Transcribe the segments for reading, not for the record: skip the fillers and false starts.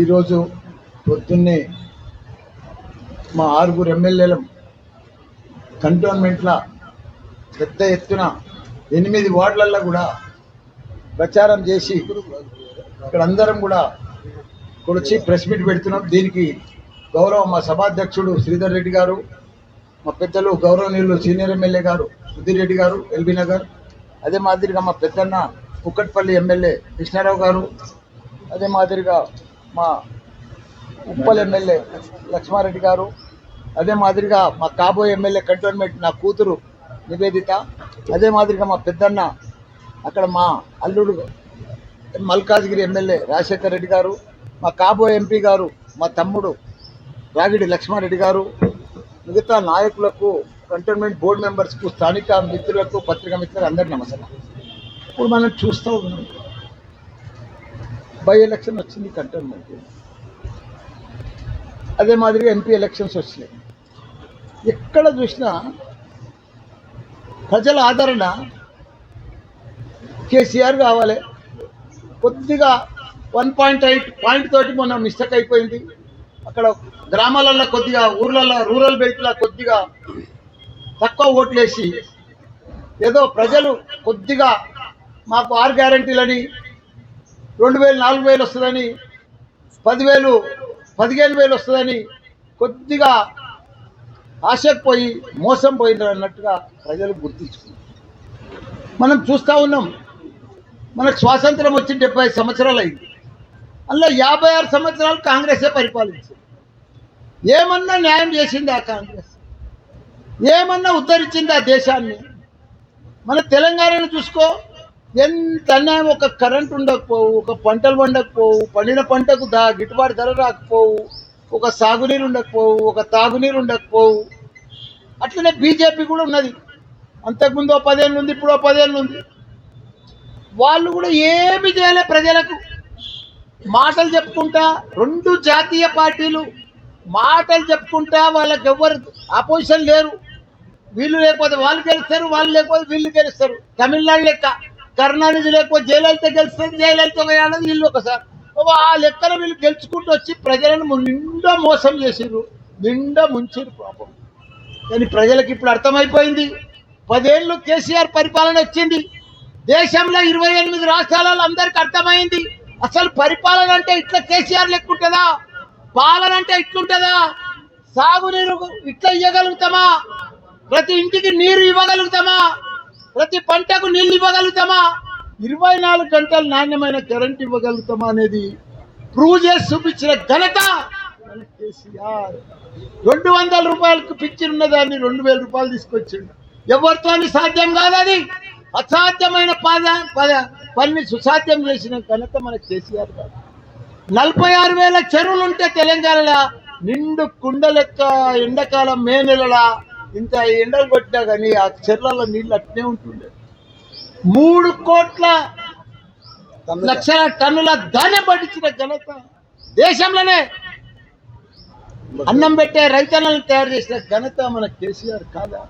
ఈరోజు పొద్దున్నే మా 6 ఎమ్మెల్యేల కంటోన్మెంట్ల పెద్ద ఎత్తున 8 వార్డులలో కూడా ప్రచారం చేసి ఇక్కడ అందరం కూడా వచ్చి ప్రెస్ మీట్ పెడుతున్నాం. దీనికి గౌరవ మా సభాధ్యక్షుడు శ్రీధర్ రెడ్డి గారు, మా పెద్దలు గౌరవనీయులు సీనియర్ ఎమ్మెల్యే గారు సుధీర్ రెడ్డి గారు ఎల్బీ నగర్, అదే మాదిరిగా మా పెద్దన్న కుక్కట్పల్లి ఎమ్మెల్యే కృష్ణారావు గారు, అదే మాదిరిగా మా ఉప్పల్ ఎమ్మెల్యే లక్ష్మారెడ్డి గారు, అదే మాదిరిగా మా కాబోయే ఎమ్మెల్యే కంటోన్మెంట్ నా కూతురు నివేదిత, అదే మాదిరిగా మా పెద్దన్న అక్కడ మా అల్లుడు మల్కాజ్గిరి ఎమ్మెల్యే రాజశేఖర్ రెడ్డి గారు, మా కాబోయే ఎంపీ గారు మా తమ్ముడు రాగిడి లక్ష్మారెడ్డి గారు, మిగతా నాయకులకు, కంటోన్మెంట్ బోర్డు మెంబర్స్కు, స్థానిక మిత్రులకు, పత్రికా మిత్రులకు అందరికీ నమస్కారం. ఇప్పుడు మనం చూస్తూ ఉన్నాం, బై ఎలక్షన్ వచ్చింది కంటోన్మెంట్, అదే మాదిరిగా ఎంపీ ఎలక్షన్స్ వచ్చినాయి. ఎక్కడ చూసినా ప్రజల ఆదరణ కేసీఆర్ కావాలి. కొద్దిగా 1.8 పాయింట్ తోటి మొన్న మిస్టేక్ అయిపోయింది. అక్కడ గ్రామాలలో కొద్దిగా, ఊర్లలో రూరల్ బెల్ట్లో కొద్దిగా తక్కువ ఓట్లేసి ఏదో ప్రజలు కొద్దిగా మాకు 6 గ్యారంటీలని 2000 4000 వస్తుందని, 10,000 15,000 వస్తుందని కొద్దిగా ఆశకు పోయి మోసం పోయినారు అన్నట్టుగా ప్రజలు గుర్తించుకున్నారు. మనం చూస్తూ ఉన్నాం, మనకు స్వాతంత్రం వచ్చి 70 సంవత్సరాలు అయింది. అందులో 56 సంవత్సరాలు కాంగ్రెసే పరిపాలించింది. ఏమన్నా న్యాయం చేసింది ఆ కాంగ్రెస్? ఏమన్నా ఉద్ధరించింది ఆ దేశాన్ని? మన తెలంగాణను చూసుకో, ఎంత అన్యాయం. ఒక కరెంట్ ఉండకపోవు, ఒక పంటలు పండకపోవు, పండిన పంటకు గిట్టుబాటు ధర రాకపోవు, ఒక సాగునీరు ఉండకపోవు, ఒక తాగునీరు ఉండకపోవు. అట్లనే బీజేపీ కూడా ఉన్నది. అంతకుముందు 10 ఏళ్ళు ఉంది, ఇప్పుడు 10 ఏళ్ళు ఉంది. వాళ్ళు కూడా ఏమి చేయలే ప్రజలకు. మాటలు చెప్పుకుంటా, 2 జాతీయ పార్టీలు మాటలు చెప్పుకుంటా, వాళ్ళకి ఎవరు ఆపోజిషన్ లేరు. వీళ్ళు లేకపోతే వాళ్ళు గెలుస్తారు, వాళ్ళు లేకపోతే వీళ్ళు గెలుస్తారు. తమిళనాడు లెక్క, కరుణానిధి లేకపోతే జయలలిత గెలుస్తుంది, జయలలిత అన్నది వీళ్ళు ఒకసారి. ఆ లెక్కన వీళ్ళు గెలుచుకుంటూ వచ్చి ప్రజలను నిండా మోసం చేసిర్రు, నిండా ముంచిరు పాపం. కానీ ప్రజలకు ఇప్పుడు అర్థమైపోయింది. 10 ఏళ్ళు కేసీఆర్ పరిపాలన వచ్చింది. దేశంలో 28 రాష్ట్రాలలో అందరికి అర్థమైంది, అసలు పరిపాలన అంటే ఇట్లా కేసీఆర్ లెక్క ఉంటుందా? పాలన అంటే ఇట్లుంటుందా? సాగునీరు ఇట్లా ఇవ్వగలుగుతామా? ప్రతి ఇంటికి నీరు ఇవ్వగలుగుతామా? ప్రతి పంటకు నీళ్ళు ఇవ్వగలుగుతామా? 24 గంటలు నాణ్యమైన కరెంట్ ఇవ్వగలుగుతామా అనేది ప్రూవ్ చేసి చూపించిన ఘనత కేసీఆర్. 200 రూపాయలకు పిక్చర్ ఉన్నదాన్ని 2000 రూపాయలు తీసుకొచ్చిండు. ఎవరితో సాధ్యం కాదు, అది అసాధ్యమైన పని సుసాధ్యం చేసిన ఘనత మన కేసీఆర్ గారు. 46,000 చెరువులు ఉంటే తెలంగాణలో నిండు కుండ లెక్క ఎండాకాలం మే నెలల ఇంత ఎండలు కొట్టినా కానీ ఆ చెర్లలో నీళ్ళు అట్నే ఉంటుండే. 3 కోట్ల లక్షల టన్నుల ధాన్యం పండించిన ఘనత దేశంలోనే. అన్నం పెట్టే రైతన్నలను తయారు చేసిన ఘనత మన కేసీఆర్ కాదా?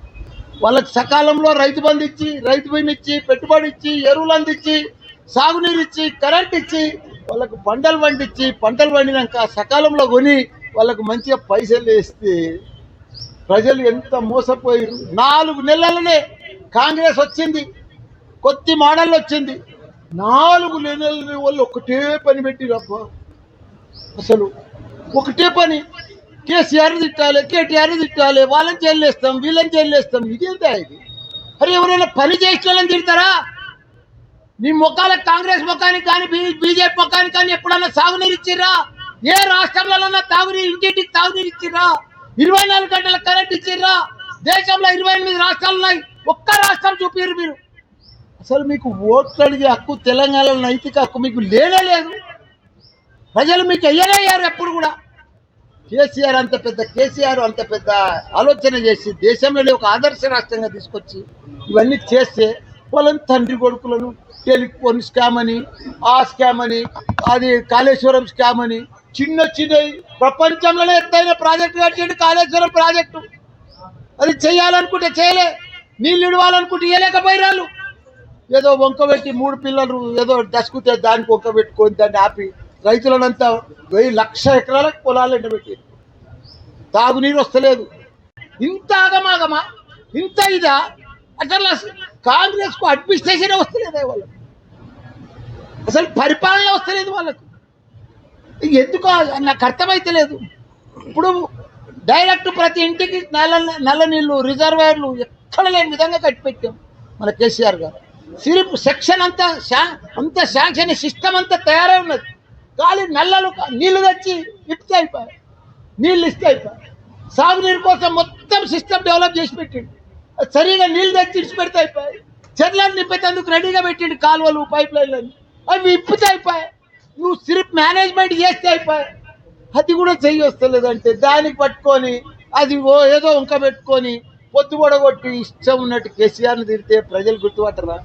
వాళ్ళకి సకాలంలో రైతు బంధు ఇచ్చి, రైతు బీమా ఇచ్చి, పెట్టుబడి ఇచ్చి, ఎరువులు అందించి, సాగునీరు ఇచ్చి, కరెంట్ ఇచ్చి, వాళ్ళకు పంటలు పండించి, పంటలు పండినాక సకాలంలో కొని వాళ్ళకు మంచిగా పైసలు వేస్తే ప్రజలు ఎంత మోసపోయారు. 4 నెలలనే కాంగ్రెస్ వచ్చింది, కొత్త మోడల్ వచ్చింది. 4 నెలల వాళ్ళు ఒకటే పని పెట్టిరబ్బా. అసలు ఒకటే పని, కేసీఆర్ తిట్టాలి, కేటీఆర్ తిట్టాలి, వాళ్ళని జైలేస్తాం, వీళ్ళని జైలేస్తాం. ఇదేంటా ఇది? అరే ఎవరైనా పని చేసిన వాళ్ళని తిడతారా? నీ ముఖాలకు, కాంగ్రెస్ ముఖానికి కానీ బీజేపీ ముఖానికి కానీ ఎప్పుడన్నా సాగునీరు ఇచ్చిర్రా? ఏ రాష్ట్రంలోనన్నా తాగునీరు, ఇంటింటికి తాగునీరు ఇచ్చిర్రా? 24 గంటల కరెంట్ ఇచ్చిర్రా? దేశంలో 28 రాష్ట్రాలు ఉన్నాయి, ఒక్క రాష్ట్రం చూపిరు మీరు. అసలు మీకు ఓట్లు అడిగే హక్కు, తెలంగాణలో నైతిక హక్కు మీకు లేనే లేదు. ప్రజలు మీకు వెయ్యలేయారు ఎప్పుడు కూడా. కేసీఆర్ అంత పెద్ద ఆలోచన చేసి దేశంలోనే ఒక ఆదర్శ రాష్ట్రంగా తీసుకొచ్చి ఇవన్నీ చేస్తే వాళ్ళని తండ్రి కొడుకులను టెలిఫోన్ స్కామ్ అని, ఆ స్కామ్ అని, అది కాళేశ్వరం స్కామ్ అని, చిన్న ప్రపంచంలోనే ఎత్తైన ప్రాజెక్టు కట్టిండు కాళేశ్వరం ప్రాజెక్టు. అది చేయాలనుకుంటే చేయలే, నీళ్ళు ఇవ్వాలనుకుంటే ఇవ్వలేకపోయినాళ్ళు. ఏదో వంక పెట్టి 3 పిల్లలు ఏదో దసుకుతే దానికి వంక పెట్టుకొని దాన్ని ఆపి రైతులనంతా 1,00,000 ఎకరాలకు పొలాలు ఎండబెట్టారు. తాగునీరు వస్తలేదు. ఇంత ఆగమాగమా, ఇంత ఇదా? అసలు కాంగ్రెస్కు అడ్మినిస్ట్రేషన్ వస్తలేదే వాళ్ళకు, అసలు పరిపాలన వస్తలేదు వాళ్ళకు. ఎందుకో నాకు అర్థమైతలేదు. ఇప్పుడు డైరెక్ట్ ప్రతి ఇంటికి నల్ల నీళ్లు, రిజర్వాయర్లు ఎక్కడ లేని విధంగా కట్టిపెట్టాం మన కేసీఆర్ గారు. సిరిప్ సెక్షన్ అంతా శాంక్షన్ సిస్టమ్ అంతా తయారై ఉన్నది. ఖాళీ నల్లలు నీళ్లు తెచ్చి ఇప్పితే అయిపోయాయి, నీళ్ళు ఇస్తే అయిపోయాయి. సాగునీరు కోసం మొత్తం సిస్టమ్ డెవలప్ చేసి పెట్టిండు. సరిగా నీళ్ళు తెచ్చి ఇచ్చి పెడితే అయిపోయాయి. చెర్లను నింపేందుకు రెడీగా పెట్టిండు కాలువలు, పైప్ లైన్లని, అవి ఇప్పితే అయిపోయాయి. నువ్వు సిరిప్ మేనేజ్మెంట్ చేస్తే అయిపోయాయి. అది కూడా చెయ్యి వస్తలేదంటే దానికి పట్టుకొని అది ఏదో వంక పెట్టుకొని పొద్దు పొడగొట్టి ఇష్టం ఉన్నట్టు కేసీఆర్ని తిరిగితే ప్రజలు గుర్తుపట్టరా?